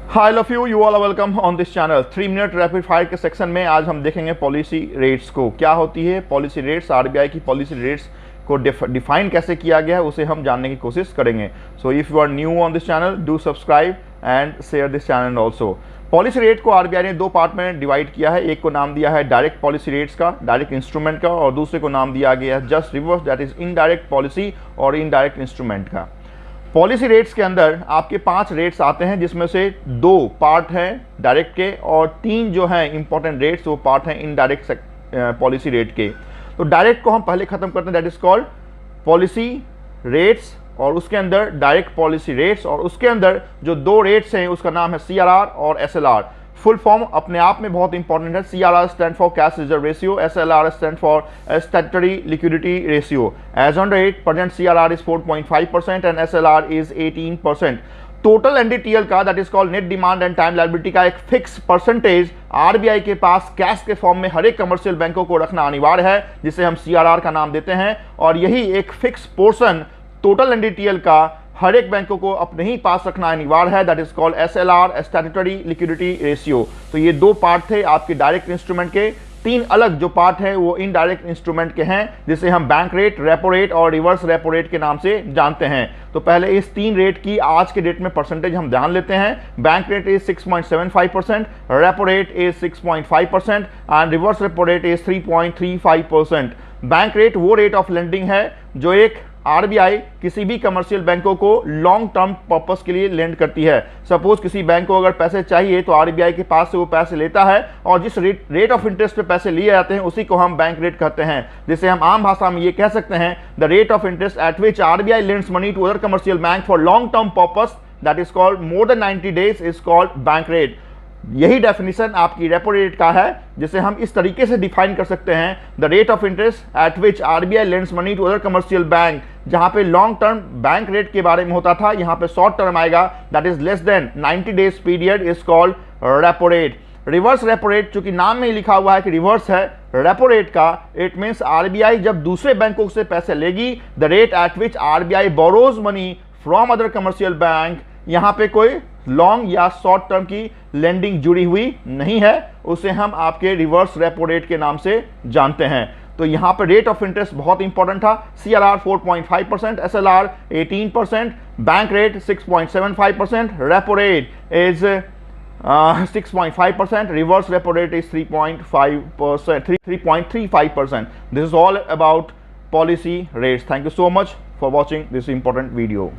High love you all are welcome on this channel. 3 minute rapid fire के section में आज हम देखेंगे पॉलिसी रेट्स को। क्या होती है पॉलिसी रेट्स, आरबीआई की पॉलिसी रेट्स को डिफाइन कैसे किया गया है उसे हम जानने की कोशिश करेंगे। So if you are new on this channel do subscribe and share this channel also. Policy rate को आरबीआई ने दो पार्ट में डिवाइड किया है। एक को नाम दिया है डायरेक्ट पॉलिसी रेट्स का, डायरेक्ट इंस्ट्रूमेंट का, और दूसरे को नाम दिया गया है just reverse, that is indirect policy और इनडायरेक्ट इंस्ट्रूमेंट का। पॉलिसी रेट्स के अंदर आपके 5 रेट्स आते हैं, जिसमें से 2 पार्ट हैं डायरेक्ट के और 3 जो हैं इंपॉर्टेंट रेट्स वो पार्ट हैं इनडायरेक्ट पॉलिसी रेट के। तो डायरेक्ट को हम पहले खत्म करते हैं, that is called policy rates, और उसके अंदर डायरेक्ट पॉलिसी रेट्स, और उसके अंदर जो 2 रेट्स हैं उसका नाम है सीआरआर और एसएलआर। फुल फॉर्म अपने आप में बहुत इंपॉर्टेंट है। CRR stand for cash reserve ratio, SLR stand for statutory liquidity ratio. As on date present CRR is 4.5% and SLR is 18%। Total NDTL का, that is called net demand and time liability का, एक fix percentage RBI के पास cash के form में हर एक commercial बैंकों को रखना अनिवार्य है, जिसे हम सीआरआर का नाम देते हैं। और यही एक फिक्स पोर्शन टोटल एनडीटीएल का हर एक बैंकों को अपने ही पास रखना अनिवार्य है, that is called SLR statutory liquidity ratio. तो ये 2 पार्ट थे आपके डायरेक्ट इंस्ट्रूमेंट के। 3 अलग जो पार्ट है वो इनडायरेक्ट इंस्ट्रूमेंट के हैं, जिसे हम बैंक रेट, रेपो रेट और रिवर्स रेपो रेट के नाम से जानते हैं। तो पहले इस 3 रेट की आज के डेट में परसेंटेज हम जान लेते हैं। Bank rate is 6.75%, repo rate is 6.5% and reverse repo rate is 3.35%। Bank rate वो रेट ऑफ लेंडिंग है जो एक आरबीआई किसी भी कमर्शियल बैंकों को लॉन्ग टर्म पर्पस के लिए लेंड करती है। सपोज किसी बैंक को अगर पैसे चाहिए तो आरबीआई के पास से वो पैसे लेता है, और जिस रेट ऑफ इंटरेस्ट पे पैसे लिए जाते हैं उसी को हम बैंक रेट कहते हैं, जिसे हम आम भाषा में ये कह सकते हैं the rate of interest at which RBI lends money to other commercial bank for long term purpose, that is called more than 90 days, is called bank rate. यही डेफिनेशन आपकी रेपो रेट का है, जिसे हम इस तरीके से डिफाइन कर सकते हैं the rate of interest at which RBI lends money to other commercial bank. जहां पे लॉन्ग टर्म बैंक रेट के बारे में होता था, यहां पे शॉर्ट टर्म आएगा, that is less than 90 days period, is called repo rate. Reverse repo rate, चूंकि नाम में ही लिखा हुआ है कि रिवर्स है रेपो रेट का, इट मीन्स आरबीआई जब दूसरे बैंकों से पैसे लेगी, the rate at which RBI borrows money from other commercial bank, यहां पे कोई लॉन्ग या शॉर्ट टर्म की लेंडिंग जुड़ी हुई नहीं है, उसे हम आपके रिवर्स रेपो रेट के नाम से जानते हैं। तो यहां पर रेट ऑफ इंटरेस्ट बहुत इंपॉर्टेंट था। CRR 4.5%, SLR 18%, bank rate 6.75%, repo rate is 6.5%, reverse repo rate is 3.5%, 3.35%. This is all about policy rates. Thank you so much for watching this important video.